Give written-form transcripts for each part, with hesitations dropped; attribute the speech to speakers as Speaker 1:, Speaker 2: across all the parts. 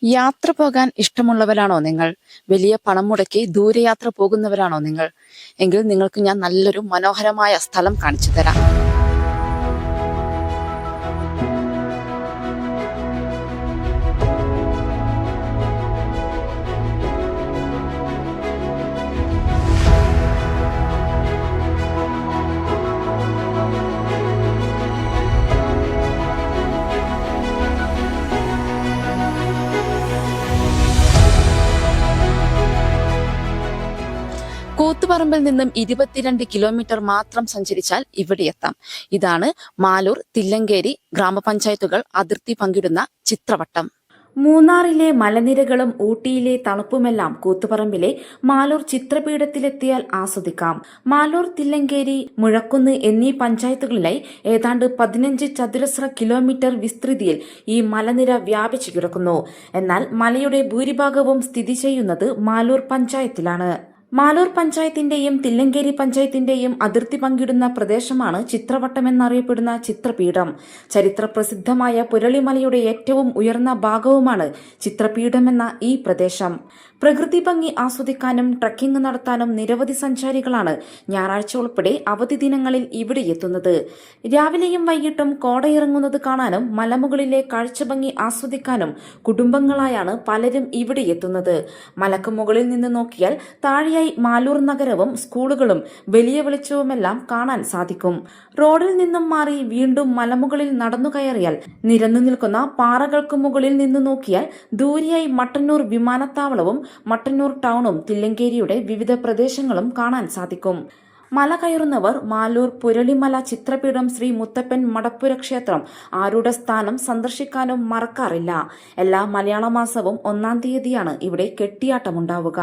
Speaker 1: യാത്ര പോകാൻ ഇഷ്ടമുള്ളവരാണോ നിങ്ങൾ? വലിയ പണം മുടക്കി ദൂരയാത്ര പോകുന്നവരാണോ നിങ്ങൾ? എങ്കിൽ നിങ്ങൾക്ക് ഞാൻ നല്ലൊരു മനോഹരമായ സ്ഥലം കാണിച്ചു തരാം. കൂത്തുപറമ്പിൽ നിന്നും 22 കിലോമീറ്റർ മാത്രം സഞ്ചരിച്ചാൽ ഇവിടെ എത്താം. ഇതാണ് മാലൂർ തില്ലങ്കേരി ഗ്രാമപഞ്ചായത്തുകൾ അതിർത്തി പങ്കിടുന്ന ചിത്രവട്ടം. മൂന്നാറിലെ മലനിരകളും ഊട്ടിയിലെ തണുപ്പുമെല്ലാം കൂത്തുപറമ്പിലെ മാലൂർ ചിത്രപീഠത്തിലെത്തിയാൽ ആസ്വദിക്കാം. മാലൂർ, തില്ലങ്കേരി, മുഴക്കുന്ന് എന്നീ പഞ്ചായത്തുകളിലായി ഏതാണ്ട് 15 ചതുരശ്ര കിലോമീറ്റർ വിസ്തൃതിയിൽ ഈ മലനിര വ്യാപിച്ചു കിടക്കുന്നു. എന്നാൽ മലയുടെ ഭൂരിഭാഗവും സ്ഥിതി ചെയ്യുന്നത് മാലൂർ പഞ്ചായത്തിലാണ്. മാലൂർ പഞ്ചായത്തിന്റെയും തില്ലങ്കേരി പഞ്ചായത്തിന്റെയും അതിർത്തി പങ്കിടുന്ന പ്രദേശമാണ് ചിത്രവട്ടമെന്നറിയപ്പെടുന്ന ചിത്രപീഠം. ചരിത്ര പ്രസിദ്ധമായ പുരളിമലയുടെ ഏറ്റവും ഉയർന്ന ഭാഗവുമാണ് ചിത്രപീഠമെന്ന ഈ പ്രദേശം. പ്രകൃതി ഭംഗി ആസ്വദിക്കാനും ട്രക്കിംഗ് നടത്താനും നിരവധി സഞ്ചാരികളാണ് ഞായറാഴ്ച ഉൾപ്പെടെ അവധി ദിനങ്ങളിൽ ഇവിടെ എത്തുന്നത്. രാവിലെയും വൈകിട്ടും കോടയിറങ്ങുന്നത് കാണാനും മലമുകളിലെ കാഴ്ചഭംഗി ആസ്വദിക്കാനും കുടുംബങ്ങളായാണ് പലരും ഇവിടെ എത്തുന്നത്. മലക്ക് മുകളിൽ നിന്ന് നോക്കിയാൽ താഴെയായി മാലൂർ നഗരവും സ്കൂളുകളും വലിയ വെളിച്ചവുമെല്ലാം കാണാൻ സാധിക്കും. റോഡിൽ നിന്നും മാറി വീണ്ടും മലമുകളിൽ നടന്നു കയറിയാൽ നിരന്നു നിൽക്കുന്ന പാറകൾക്ക് മുകളിൽ നിന്ന് നോക്കിയാൽ ദൂരെയായി മട്ടന്നൂർ വിമാനത്താവളവും മട്ടന്നൂർ ടൗണും തില്ലങ്കേരിയുടെ വിവിധ പ്രദേശങ്ങളും കാണാൻ സാധിക്കും. മല കയറുന്നവർ മാലൂർ പുരളിമല ചിത്രപീഠം ശ്രീ മുത്തപ്പൻ മടപ്പുര ക്ഷേത്രം ആരൂഢസ്ഥാനം സന്ദർശിക്കാനും മറക്കാറില്ല. എല്ലാ മലയാള മാസവും 1-ാം തീയതിയാണ് ഇവിടെ കെട്ടിയാട്ടമുണ്ടാവുക.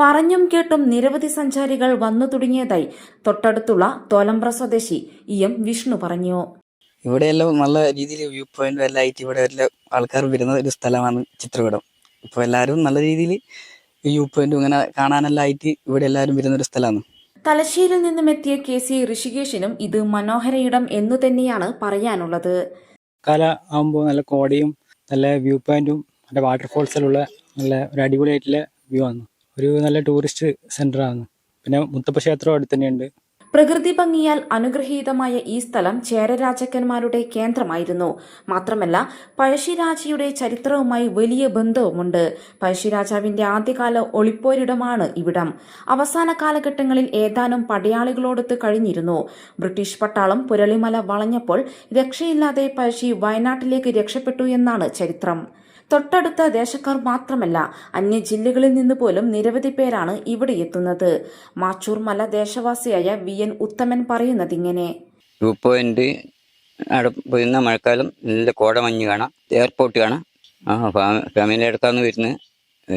Speaker 1: പറഞ്ഞും കേട്ടും നിരവധി സഞ്ചാരികൾ വന്നു തുടങ്ങിയതായി തൊട്ടടുത്തുള്ള തോലമ്പ്ര സ്വദേശി EM വിഷ്ണു പറഞ്ഞു.
Speaker 2: ഇവിടെയെല്ലാം നല്ല രീതിയിൽ വ്യൂ പോയിന്റ് എല്ലാം ആയിട്ട് ഇവിടെ എല്ലാ ആൾക്കാർ വരുന്ന ഒരു സ്ഥലമാണ് ചിത്രപീഠം. ഇപ്പോൾ എല്ലാവരും നല്ല രീതിയിൽ വ്യൂ പോയിന്റും ഇങ്ങനെ കാണാനെല്ലാം ആയിട്ട് ഇവിടെ എല്ലാവരും വരുന്ന ഒരു സ്ഥലമാണ്.
Speaker 1: തലശ്ശേരിയിൽ നിന്നും എത്തിയ KC ഋഷികേശിനും ഇത് മനോഹര ഇടം എന്നു തന്നെയാണ് പറയാനുള്ളത്.
Speaker 3: കാല ആകുമ്പോൾ നല്ല കോടയും നല്ല വ്യൂ പോയിന്റും നല്ല വാട്ടർഫോൾസിലുള്ള നല്ല ഒരു അടിപൊളിയായിട്ടുള്ള വ്യൂ ആണ്. ഒരു നല്ല ടൂറിസ്റ്റ് സെന്റർ ആണ്. പിന്നെ മുത്തപ്പ ക്ഷേത്രം അടുത്ത് തന്നെയുണ്ട്.
Speaker 1: പ്രകൃതി ഭംഗിയാൽ അനുഗ്രഹീതമായ ഈ സ്ഥലം ചേര രാജാക്കന്മാരുടെ കേന്ദ്രമായിരുന്നു. മാത്രമല്ല പഴശ്ശിരാജയുടെ ചരിത്രവുമായി വലിയ ബന്ധവുമുണ്ട്. പഴശ്ശിരാജാവിന്റെ ആദ്യകാല ഒളിപ്പോരിടമാണ് ഇവിടം. അവസാന കാലഘട്ടങ്ങളിൽ ഏതാനും പടയാളികളോടൊത്ത് കഴിഞ്ഞിരുന്നു. ബ്രിട്ടീഷ് പട്ടാളം പുരളിമല വളഞ്ഞപ്പോൾ രക്ഷയില്ലാതെ പഴശ്ശി വയനാട്ടിലേക്ക് രക്ഷപ്പെട്ടു എന്നാണ് ചരിത്രം. തൊട്ടടുത്ത ദേശക്കാർ മാത്രമല്ല, അന്യ ജില്ലകളിൽ നിന്ന് പോലും നിരവധി പേരാണ് ഇവിടെ എത്തുന്നത്. മാച്ചൂർ മല ദേശവാസിയായ VN ഉത്തമൻ പറയുന്നതിങ്ങനെ:
Speaker 2: വ്യൂ പോയിന്റ് അവിടെ പോയിരുന്ന മഴക്കാലം നല്ല കോടമഞ്ഞ് കാണാം, എയർപോർട്ട് കാണാം. ഫാമിലി അടുത്താന്ന് വരുന്നത്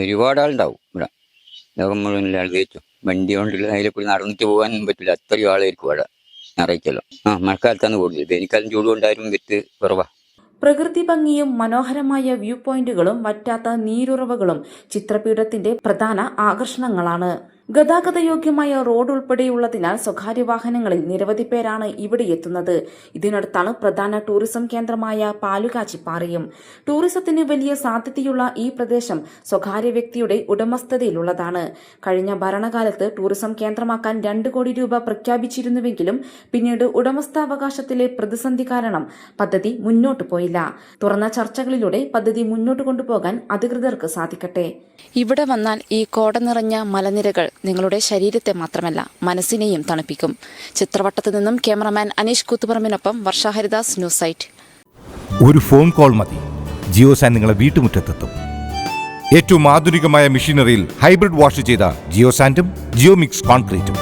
Speaker 2: ഒരുപാട് ആളുണ്ടാവും. ഇവിടെ ലോകം മുഴുവൻ ആൾ കഴിച്ചു. വണ്ടി കൊണ്ടില്ല, അതിലെ കൂടി നടന്നിട്ട് പോകാനൊന്നും പറ്റില്ല, അത്രയും ആളായിരിക്കും ഇവിടെ ഞായറാഴ്ചല്ലോ. മഴക്കാലത്താണ് കൂടുതൽ. വേനൽക്കാലം ചൂടുകൊണ്ടായിരുന്നു വിത്ത് കുറവാ.
Speaker 1: പ്രകൃതി ഭംഗിയും മനോഹരമായ വ്യൂ പോയിന്റുകളും വറ്റാത്ത നീരുറവകളും ചിത്രപീഠത്തിന്റെ പ്രധാന ആകർഷണങ്ങളാണ്. ഗതാഗതയോഗ്യമായ റോഡ് ഉൾപ്പെടെയുള്ളതിനാൽ സ്വകാര്യ വാഹനങ്ങളിൽ നിരവധി പേരാണ് ഇവിടെ എത്തുന്നത്. ഇതിനടുത്താണ് പ്രധാന ടൂറിസം കേന്ദ്രമായ പാലുകാച്ചിപ്പാറയും. ടൂറിസത്തിന് വലിയ സാധ്യതയുള്ള ഈ പ്രദേശം സ്വകാര്യ വ്യക്തിയുടെ ഉടമസ്ഥതയിലുള്ളതാണ്. കഴിഞ്ഞ ഭരണകാലത്ത് ടൂറിസം കേന്ദ്രമാക്കാൻ 2 കോടി രൂപ പ്രഖ്യാപിച്ചിരുന്നുവെങ്കിലും പിന്നീട് ഉടമസ്ഥാവകാശത്തിലെ പ്രതിസന്ധി കാരണം പദ്ധതി മുന്നോട്ടു പോയില്ല. തുറന്ന ചർച്ചകളിലൂടെ പദ്ധതി മുന്നോട്ട് കൊണ്ടുപോകാൻ അധികൃതർക്ക് സാധിക്കട്ടെ. ഇവിടെ വന്നാൽ ഈ കോട നിറഞ്ഞ മലനിരകൾ നിങ്ങളുടെ ശരീരത്തെ മാത്രമല്ല മനസ്സിനെയും തണുപ്പിക്കും. ചിത്രവട്ടത്തു നിന്നും ക്യാമറമാൻ അനീഷ് കൂത്തുപറമ്പിനൊപ്പം വർഷ ഹരിദാസ്, ന്യൂസ് സൈറ്റ്.
Speaker 4: ഒരു ഫോൺ കോൾ മതി, ജിയോസാൻ നിങ്ങളെ വീട്ടുമുറ്റത്തെത്തും. ഏറ്റവും ആധുനികമായ മെഷീനറിയിൽ ഹൈബ്രിഡ് വാഷ് ചെയ്ത ജിയോസാൻഡും ജിയോമിക്സ് കോൺക്രീറ്റും.